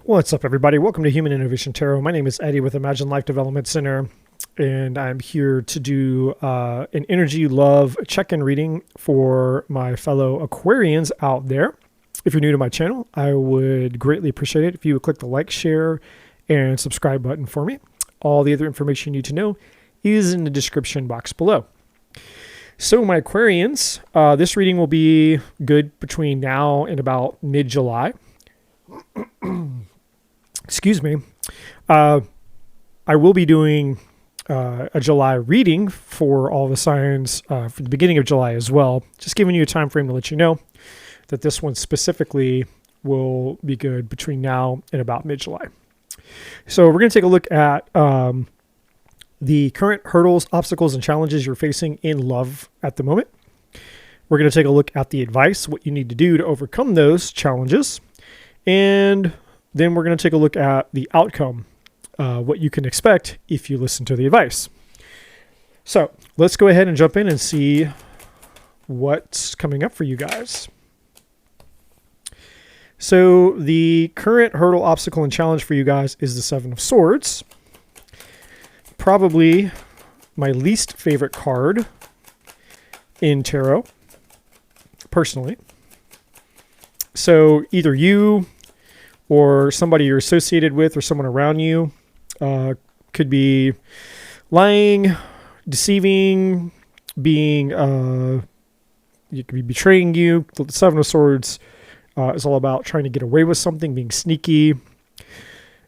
What's up, everybody? Welcome to Human Innovation Tarot. My name is Eddie with Imagine Life Development Center, and I'm here to do an energy love check-in reading for my fellow Aquarians out there. If you're new to my channel, I would greatly appreciate it if you would click the like, share, and subscribe button for me. All the other information you need to know is in the description box below. So my Aquarians, this reading will be good between now and about mid-July. Excuse me. I will be doing a July reading for all the signs for the beginning of July as well. Just giving you a time frame to let you know that this one specifically will be good between now and about mid-July. So we're going to take a look at the current hurdles, obstacles, and challenges you're facing in love at the moment. We're going to take a look at the advice, what you need to do to overcome those challenges. And then we're going to take a look at the outcome, what you can expect if you listen to the advice. So let's go ahead and jump in and see what's coming up for you guys. So the current hurdle, obstacle, and challenge for you guys is the Seven of Swords. Probably my least favorite card in tarot, personally. So either you or somebody you're associated with or someone around you could be lying, deceiving, being, you could be betraying you. The Seven of Swords is all about trying to get away with something, being sneaky,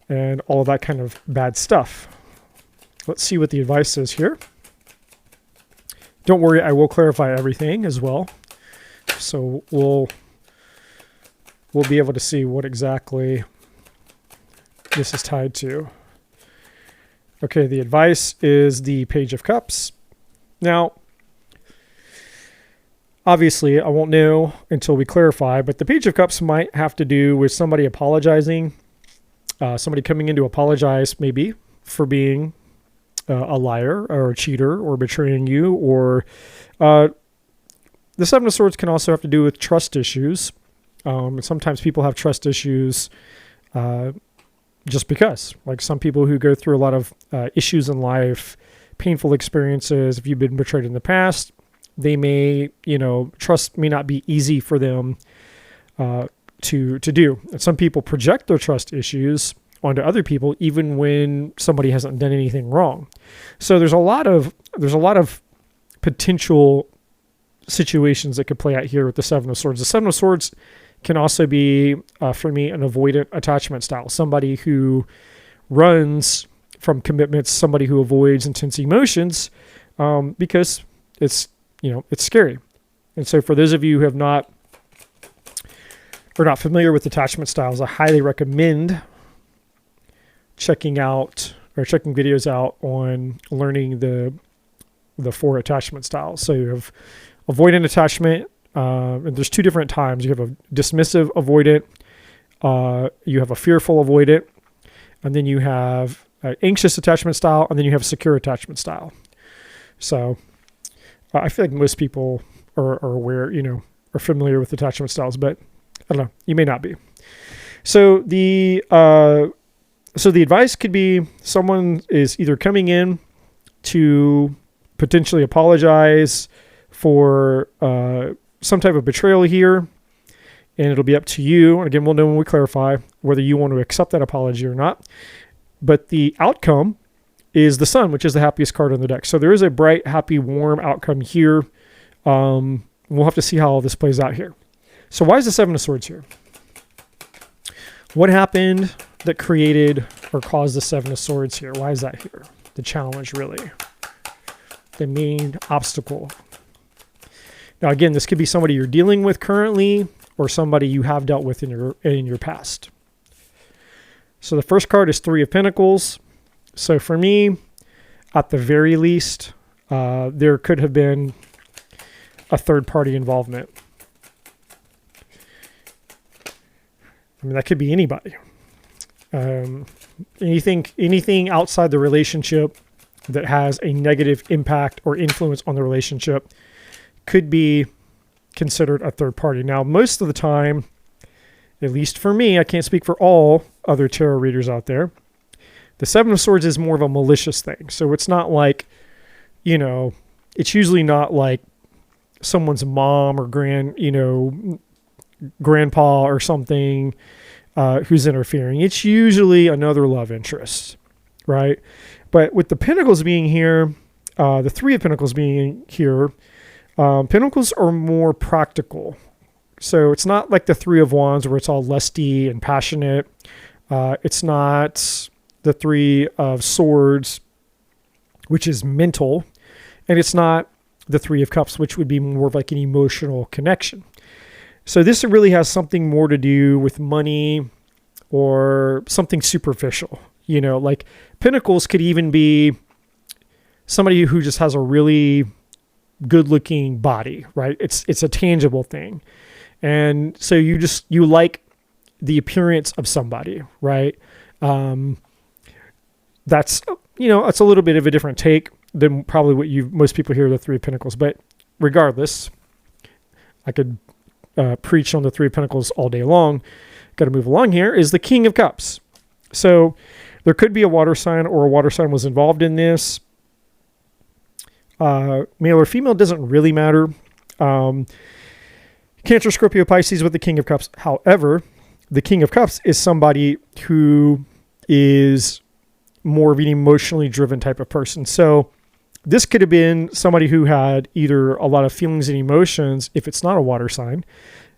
and all of that kind of bad stuff. Let's see what the advice says here. Don't worry, I will clarify everything as well. So we'll be able to see what exactly this is tied to. Okay, the advice is the Page of Cups. Now, obviously, I won't know until we clarify, but the Page of Cups might have to do with somebody apologizing, somebody coming in to apologize maybe for being a liar or a cheater or betraying you, or the Seven of Swords can also have to do with trust issues. Sometimes people have trust issues just because. Like some people who go through a lot of issues in life, painful experiences, if you've been betrayed in the past, they may, trust may not be easy for them to do. And some people project their trust issues onto other people even when somebody hasn't done anything wrong. So there's a lot of potential situations that could play out here with the Seven of Swords. The Seven of Swords can also be, for me, an avoidant attachment style. Somebody who runs from commitments, somebody who avoids intense emotions because it's scary. And so for those of you who are not familiar with attachment styles, I highly recommend checking videos out on learning the 4 attachment styles. So you have avoidant attachment, and there's 2 different times. You have a dismissive avoidant, you have a fearful awardant, and then you have an anxious attachment style, and then you have a secure attachment style. So I feel like most people are aware, are familiar with attachment styles, but I don't know, you may not be. So the advice could be someone is either coming in to potentially apologize for some type of betrayal here, and it'll be up to you. And again, we'll know when we clarify whether you want to accept that apology or not. But the outcome is the Sun, which is the happiest card on the deck. So there is a bright, happy, warm outcome here. We'll have to see how all this plays out here. So why is the Seven of Swords here? What happened that created or caused the Seven of Swords here? Why is that here? The challenge, really. The main obstacle. Now, again, this could be somebody you're dealing with currently or somebody you have dealt with in your past. So the first card is 3 of Pentacles. So for me, at the very least, there could have been a third-party involvement. I mean, that could be anybody. Anything outside the relationship that has a negative impact or influence on the relationship could be considered a third party. Now, most of the time, at least for me, I can't speak for all other tarot readers out there. The Seven of Swords is more of a malicious thing. So it's not like, it's usually not like someone's mom or grandpa or something who's interfering. It's usually another love interest, right? But with the Pentacles being here, the Three of Pentacles being here, Pentacles are more practical. So it's not like the Three of Wands where it's all lusty and passionate. It's not the Three of Swords, which is mental. And it's not the Three of Cups, which would be more of like an emotional connection. So this really has something more to do with money or something superficial. Like Pentacles could even be somebody who just has a really good looking body, right? It's a tangible thing. And so you like the appearance of somebody, right? That's, it's a little bit of a different take than probably what most people hear the Three of Pentacles. But regardless, I could preach on the Three of Pentacles all day long. Got to move along here is the King of Cups. So there could be a water sign, or a water sign was involved in this. Male or female doesn't really matter. Cancer, Scorpio, Pisces with the King of Cups. However, the King of Cups is somebody who is more of an emotionally driven type of person. So this could have been somebody who had either a lot of feelings and emotions, if it's not a water sign,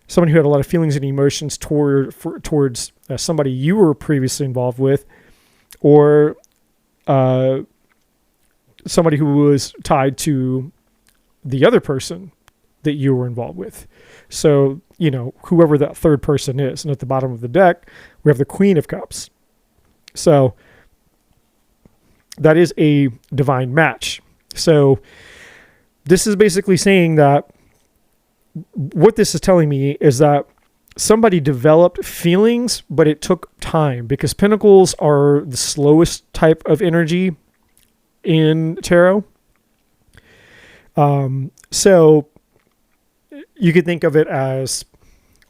somebody who had a lot of feelings and emotions towards somebody you were previously involved with, or somebody who was tied to the other person that you were involved with. So, whoever that third person is. And at the bottom of the deck, we have the Queen of Cups. So that is a divine match. So this is basically saying that what this is telling me is that somebody developed feelings, but it took time, because Pentacles are the slowest type of energy in tarot. So you could think of it as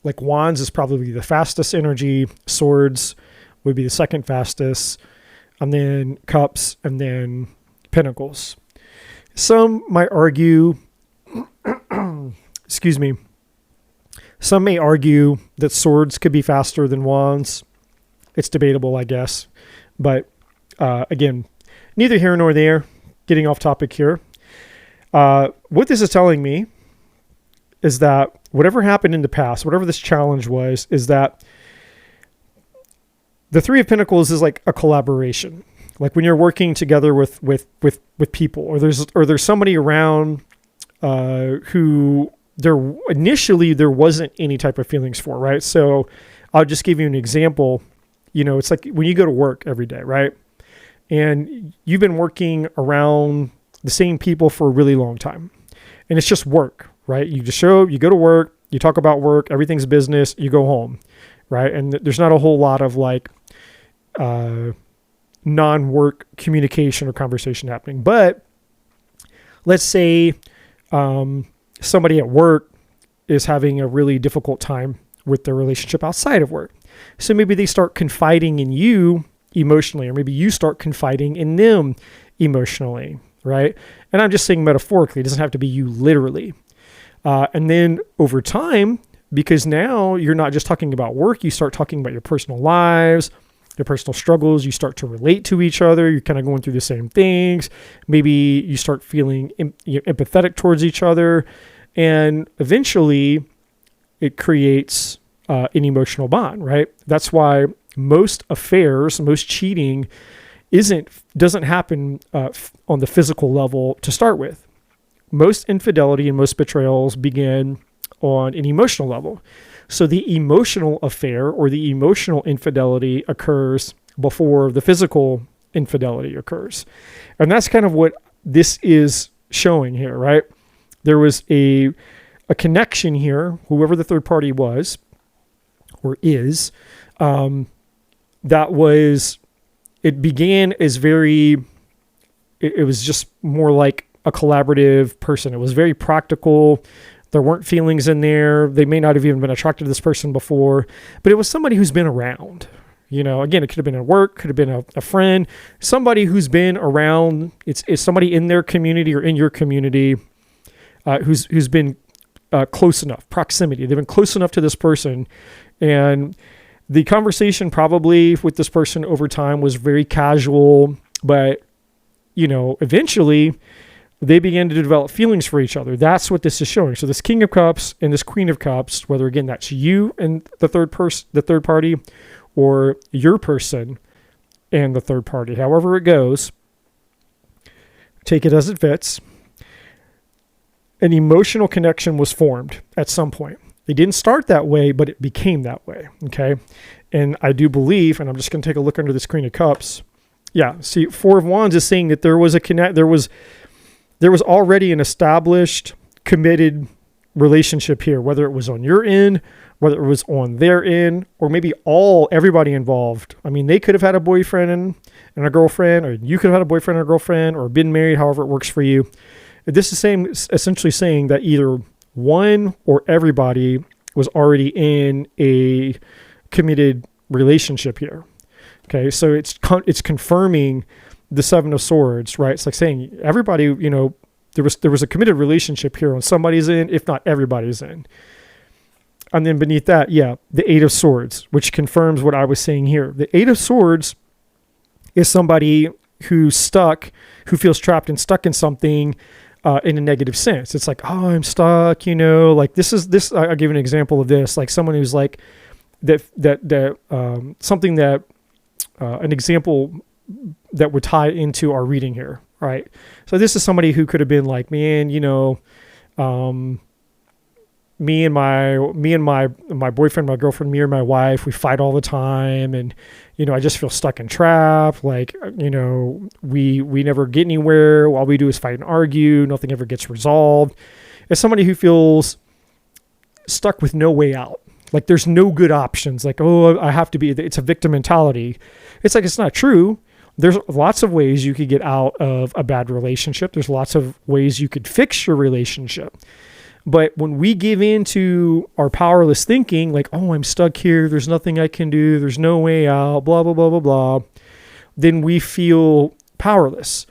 like Wands is probably the fastest energy, Swords would be the second fastest, and then Cups, and then Pentacles. Some might argue, excuse me, some may argue that Swords could be faster than Wands. It's debatable, I guess. But again, neither here nor there. Getting off topic here. What this is telling me is that whatever happened in the past, whatever this challenge was, is that the Three of Pentacles is like a collaboration. Like when you're working together with people, or there's somebody around who initially there wasn't any type of feelings for, right? So I'll just give you an example. It's like when you go to work every day, right? And you've been working around the same people for a really long time, and it's just work, right? You just show up, you go to work, you talk about work, everything's business, you go home, right? And there's not a whole lot of like non-work communication or conversation happening. But let's say somebody at work is having a really difficult time with their relationship outside of work. So maybe they start confiding in you emotionally, or maybe you start confiding in them emotionally, right? And I'm just saying metaphorically, it doesn't have to be you literally. And then over time, because now you're not just talking about work, you start talking about your personal lives, your personal struggles, you start to relate to each other, you're kind of going through the same things. Maybe you start feeling empathetic towards each other, and eventually it creates an emotional bond, right? That's why most affairs, most cheating doesn't happen on the physical level to start with. Most infidelity and most betrayals begin on an emotional level. So the emotional affair or the emotional infidelity occurs before the physical infidelity occurs. And that's kind of what this is showing here, right? There was a connection here, whoever the third party was or is, it began as it was just more like a collaborative person. It was very practical. There weren't feelings in there. They may not have even been attracted to this person before, but it was somebody who's been around, Again, it could have been at work, could have been a friend, somebody who's been around. It's somebody in their community or in your community who's been close enough, proximity. They've been close enough to this person. And the conversation probably with this person over time was very casual, but, eventually they began to develop feelings for each other. That's what this is showing. So this King of Cups and this Queen of Cups, whether again, that's you and the third party, or your person and the third party, however it goes, take it as it fits. An emotional connection was formed at some point. It didn't start that way, but it became that way. Okay. And I do believe, and I'm just going to take a look under this Queen of Cups. Yeah. See, Four of Wands is saying that there was already an established, committed relationship here, whether it was on your end, whether it was on their end, or maybe everybody involved. I mean, they could have had a boyfriend and a girlfriend, or you could have had a boyfriend and a girlfriend, or been married, however it works for you. This is essentially saying that either one or everybody was already in a committed relationship here. Okay, so it's confirming the Seven of Swords, right? It's like saying everybody, there was a committed relationship here on somebody's end, if not everybody's end. And then beneath that, the Eight of Swords, which confirms what I was saying here. The Eight of Swords is somebody who's who feels trapped and stuck in something in a negative sense. It's like, oh, I'm stuck, like this. I'll give an example of this, like someone who's like something that, an example that would tie into our reading here, right? So this is somebody who could have been like, man, me and my boyfriend, my girlfriend, me or my wife, we fight all the time, and I just feel stuck and trapped. Like, we never get anywhere. All we do is fight and argue. Nothing ever gets resolved. It's somebody who feels stuck with no way out. Like there's no good options. Like, oh, I have to be. It's a victim mentality. It's like, it's not true. There's lots of ways you could get out of a bad relationship. There's lots of ways you could fix your relationship. But when we give in to our powerless thinking, like, oh, I'm stuck here, there's nothing I can do, there's no way out, blah, blah, blah, blah, blah, then we feel powerless.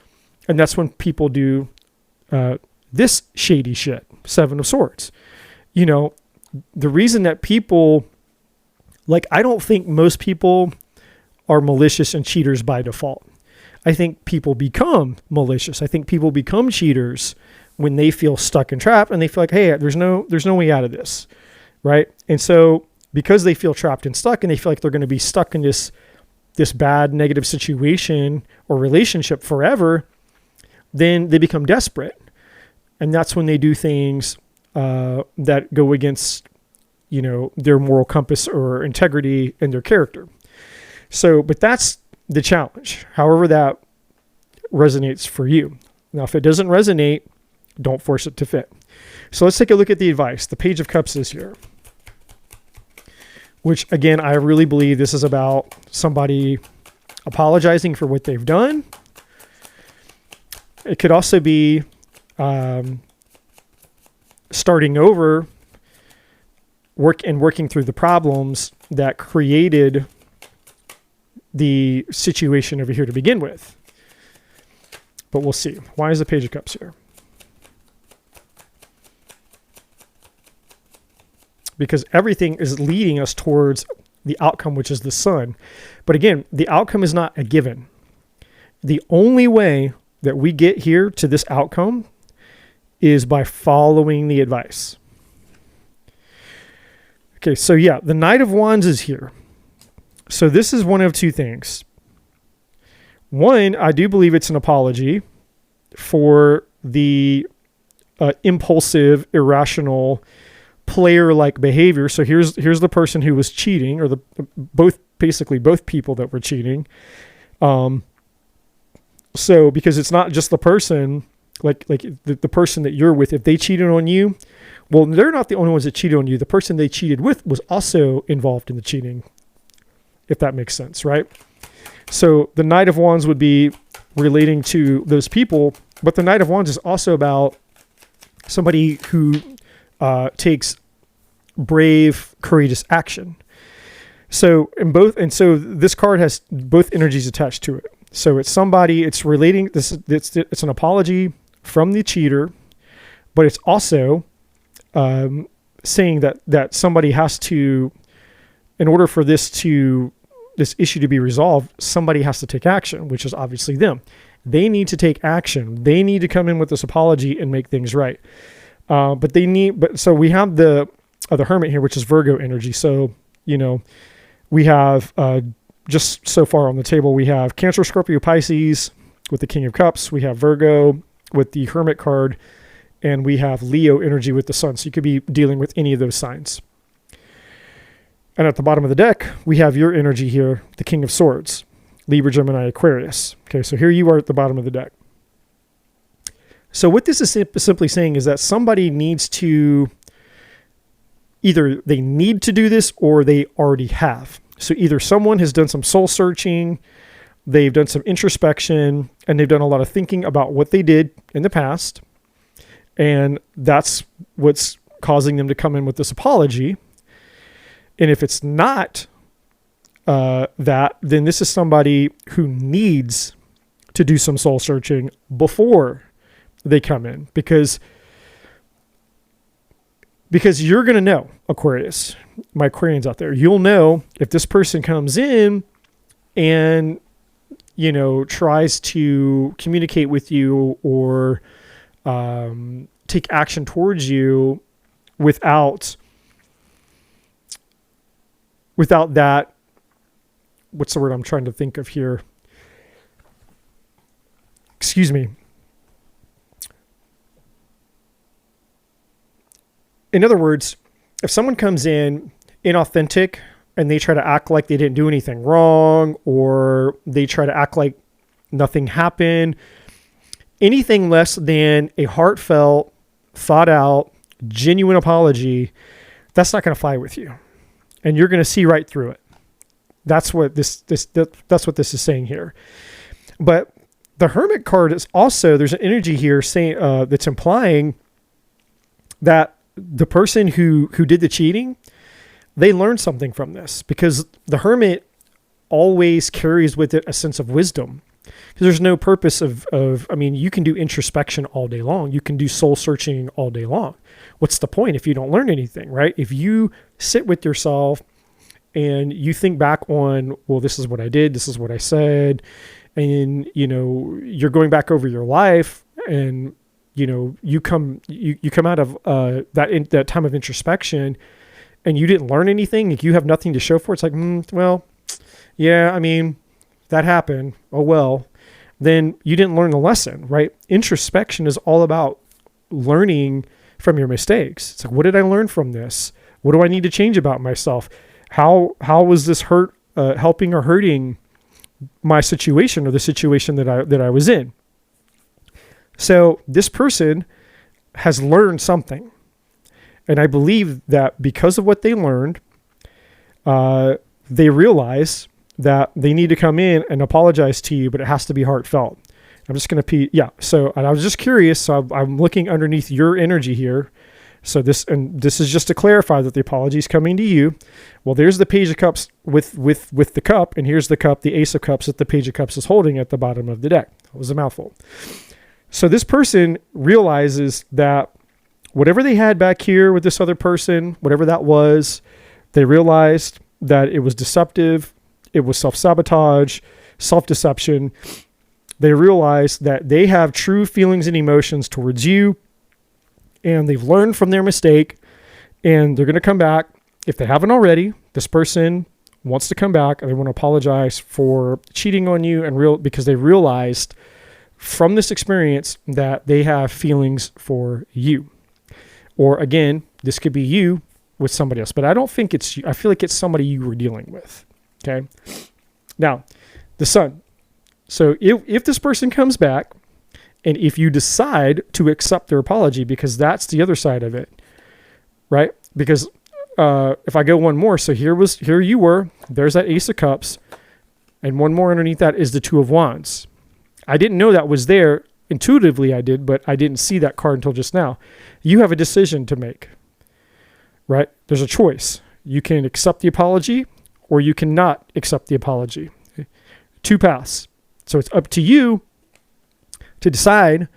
And that's when people do this shady shit, Seven of Swords. The reason that people, like, I don't think most people are malicious and cheaters by default. I think people become malicious. I think people become cheaters when they feel stuck and trapped and they feel like, hey, there's no way out of this, right? And so because they feel trapped and stuck and they feel like they're going to be stuck in this bad negative situation or relationship forever, then they become desperate. And that's when they do things that go against, their moral compass or integrity and their character. So, but that's the challenge, however that resonates for you. Now, if it doesn't resonate, don't force it to fit. So let's take a look at the advice. The Page of Cups is here, which again, I really believe this is about somebody apologizing for what they've done. It could also be starting over, working through the problems that created the situation over here to begin with. But we'll see. Why is the Page of Cups here? Because everything is leading us towards the outcome, which is the Sun. But again, the outcome is not a given. The only way that we get here to this outcome is by following the advice. Okay, so the Knight of Wands is here. So this is one of two things. One, I do believe it's an apology for the impulsive, irrational, player-like behavior. So here's the person who was cheating, or both people that were cheating. So because it's not just the person, like the person that you're with, if they cheated on you, well, they're not the only ones that cheated on you. The person they cheated with was also involved in the cheating, if that makes sense, right? So the Knight of Wands would be relating to those people, but the Knight of Wands is also about somebody who takes brave, courageous action. So so this card has both energies attached to it. So it's somebody, it's relating this. It's an apology from the cheater, but it's also saying that somebody has to, in order for this issue to be resolved, somebody has to take action, which is obviously them. They need to take action. They need to come in with this apology and make things right. So we have the Hermit here, which is Virgo energy. So, we have just so far on the table, we have Cancer, Scorpio, Pisces with the King of Cups. We have Virgo with the Hermit card, and we have Leo energy with the Sun. So you could be dealing with any of those signs. And at the bottom of the deck, we have your energy here, the King of Swords, Libra, Gemini, Aquarius. Okay, so here you are at the bottom of the deck. So what this is simply saying is that somebody needs to, either they need to do this or they already have. So either someone has done some soul searching, they've done some introspection, and they've done a lot of thinking about what they did in the past. And that's what's causing them to come in with this apology. And if it's not that, then this is somebody who needs to do some soul searching before they come in, because you're going to know, Aquarius, my Aquarians out there, you'll know if this person comes in and, tries to communicate with you or take action towards you without that, what's the word I'm trying to think of here? Excuse me. In other words, if someone comes in inauthentic and they try to act like they didn't do anything wrong, or they try to act like nothing happened, anything less than a heartfelt, thought out, genuine apology, that's not going to fly with you. And you're going to see right through it. That's what this is saying here. But the Hermit card is also, there's an energy here saying that's implying that the person who did the cheating, they learned something from this, because the Hermit always carries with it a sense of wisdom. Because there's no purpose you can do introspection all day long. You can do soul searching all day long. What's the point if you don't learn anything, right? If you sit with yourself and you think back on, well, this is what I did, this is what I said, and, you're going back over your life, and, you come out of that time of introspection and you didn't learn anything, like you have nothing to show for it. It's like, well, yeah, that happened. Oh, well, then you didn't learn the lesson, right? Introspection is all about learning from your mistakes. It's like, what did I learn from this? What do I need to change about myself? How was this helping or hurting my situation, or the situation that I was in? So this person has learned something. And I believe that because of what they learned, they realize that they need to come in and apologize to you, but it has to be heartfelt. I'm just going to So, and I was just curious. So I'm looking underneath your energy here. So this is just to clarify that the apology is coming to you. Well, there's the Page of Cups with the cup, and here's the cup, the Ace of Cups that the Page of Cups is holding at the bottom of the deck. That was a mouthful. So this person realizes that whatever they had back here with this other person, whatever that was, they realized that it was deceptive. It was self-sabotage, self-deception. They realized that they have true feelings and emotions towards you, and they've learned from their mistake, and they're going to come back. If they haven't already, this person wants to come back and they want to apologize for cheating on you, because they realized from this experience that they have feelings for you. Or again, this could be you with somebody else, but I don't think it's you. I feel like it's somebody you were dealing with. Okay. Now, the Sun. So if this person comes back, and if you decide to accept their apology, because that's the other side of it, right? Because if I go one more, so here you were, there's that Ace of Cups, and one more underneath that is the Two of Wands. I didn't know that was there. Intuitively I did, but I didn't see that card until just now. You have a decision to make, right? There's a choice. You can accept the apology, or you cannot accept the apology. Two paths. So it's up to you to decide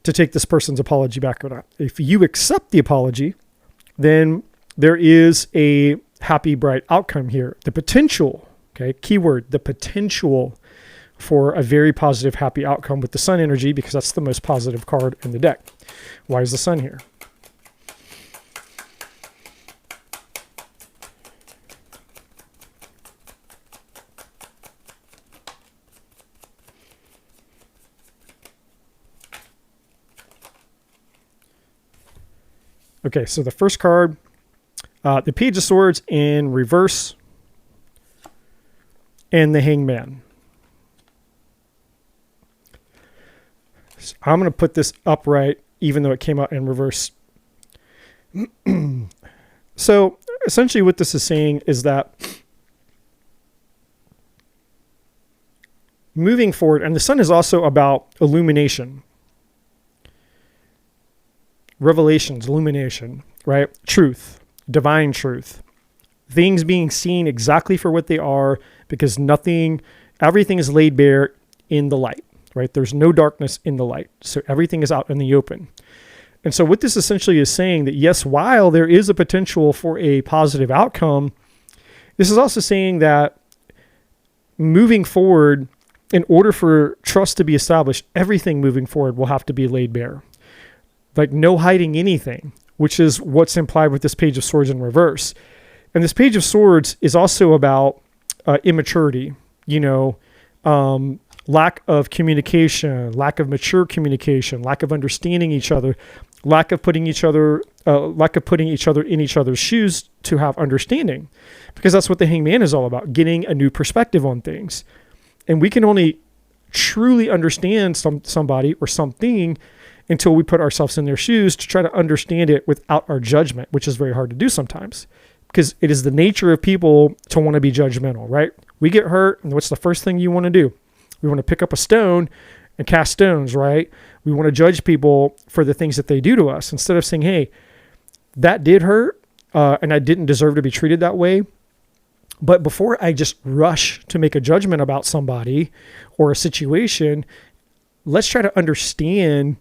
to take this person's apology back or not. If you accept the apology, then there is a happy, bright outcome here. The potential, okay, keyword, the potential for a very positive, happy outcome with the sun energy, because that's the most positive card in the deck. Why is the sun here? Okay, so the first card, the Page of Swords in reverse, and the Hangman. So I'm going to put this upright, even though it came out in reverse. So essentially what this is saying is that moving forward, and the sun is also about illumination. Revelations, illumination, right? Truth, divine truth. Things being seen exactly for what they are, because everything is laid bare in the light, right? There's no darkness in the light. So everything is out in the open. And so what this essentially is saying that, yes, while there is a potential for a positive outcome, this is also saying that moving forward, in order for trust to be established, everything moving forward will have to be laid bare. Like no hiding anything, which is what's implied with this Page of Swords in reverse. And this Page of Swords is also about immaturity, lack of communication, lack of mature communication, lack of understanding each other, lack of putting each other in each other's shoes to have understanding, because that's what the Hangman is all about, getting a new perspective on things. And we can only truly understand somebody or something until we put ourselves in their shoes to try to understand it without our judgment, which is very hard to do sometimes, because it is the nature of people to want to be judgmental, right? We get hurt, and what's the first thing you want to do? We want to pick up a stone and cast stones, right? We want to judge people for the things that they do to us, instead of saying, hey, that did hurt, and I didn't deserve to be treated that way. But before I just rush to make a judgment about somebody or a situation, let's try to understand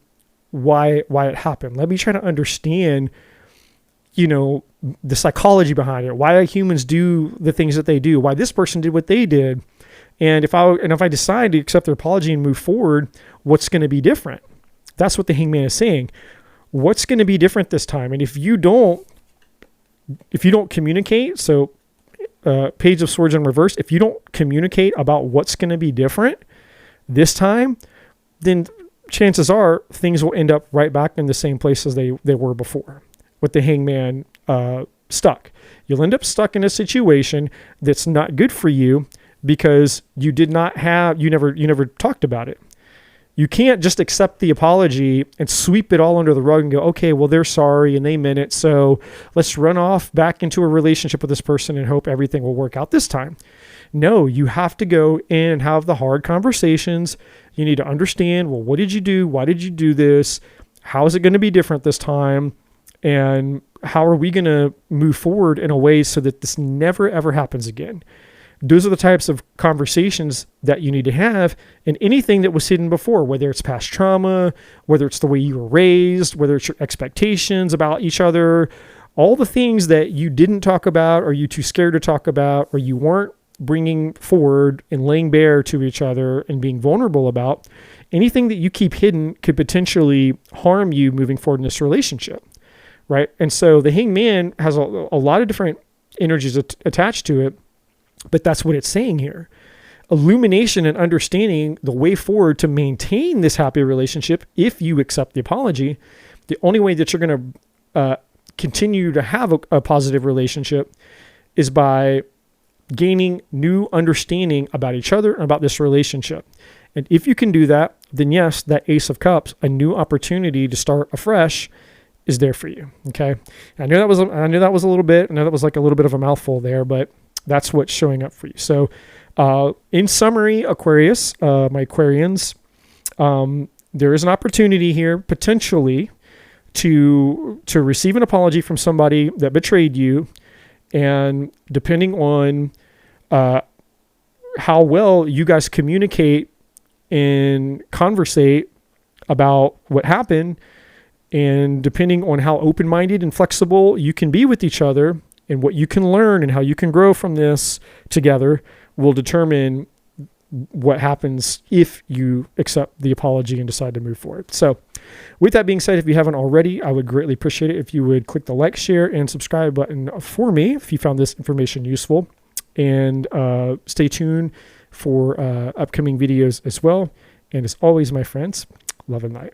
why it happened. Let me try to understand, the psychology behind it, why humans do the things that they do, why this person did what they did. And if I decide to accept their apology and move forward, what's going to be different? That's what the Hangman is saying. What's going to be different this time? And if you don't communicate, so Page of Swords in reverse, if you don't communicate about what's going to be different this time, then chances are things will end up right back in the same place as they were before, with the Hangman stuck. You'll end up stuck in a situation that's not good for you, because you never talked about it. You can't just accept the apology and sweep it all under the rug and go, okay, well, they're sorry and they meant it, so let's run off back into a relationship with this person and hope everything will work out this time. No, you have to go in and have the hard conversations. You need to understand, well, what did you do? Why did you do this? How is it going to be different this time? And how are we going to move forward in a way so that this never, ever happens again? Those are the types of conversations that you need to have in anything that was hidden before, whether it's past trauma, whether it's the way you were raised, whether it's your expectations about each other, all the things that you didn't talk about, or you too scared to talk about, or you weren't bringing forward and laying bare to each other and being vulnerable about. Anything that you keep hidden could potentially harm you moving forward in this relationship, right? And so the Hangman has a lot of different energies attached to it, but that's what it's saying here. Illumination and understanding the way forward to maintain this happy relationship, if you accept the apology, the only way that you're going to continue to have a positive relationship is by gaining new understanding about each other and about this relationship. And if you can do that, then yes, that Ace of Cups, a new opportunity to start afresh, is there for you. Okay. I knew that was a little bit, I know that was like a little bit of a mouthful there, but that's what's showing up for you. So, in summary, Aquarius, my Aquarians, there is an opportunity here potentially to receive an apology from somebody that betrayed you, And depending on how well you guys communicate and conversate about what happened, and depending on how open-minded and flexible you can be with each other and what you can learn and how you can grow from this together, will determine what happens if you accept the apology and decide to move forward. So with that being said, if you haven't already, I would greatly appreciate it if you would click the like, share, and subscribe button for me if you found this information useful. And stay tuned for upcoming videos as well. And as always, my friends, love and light.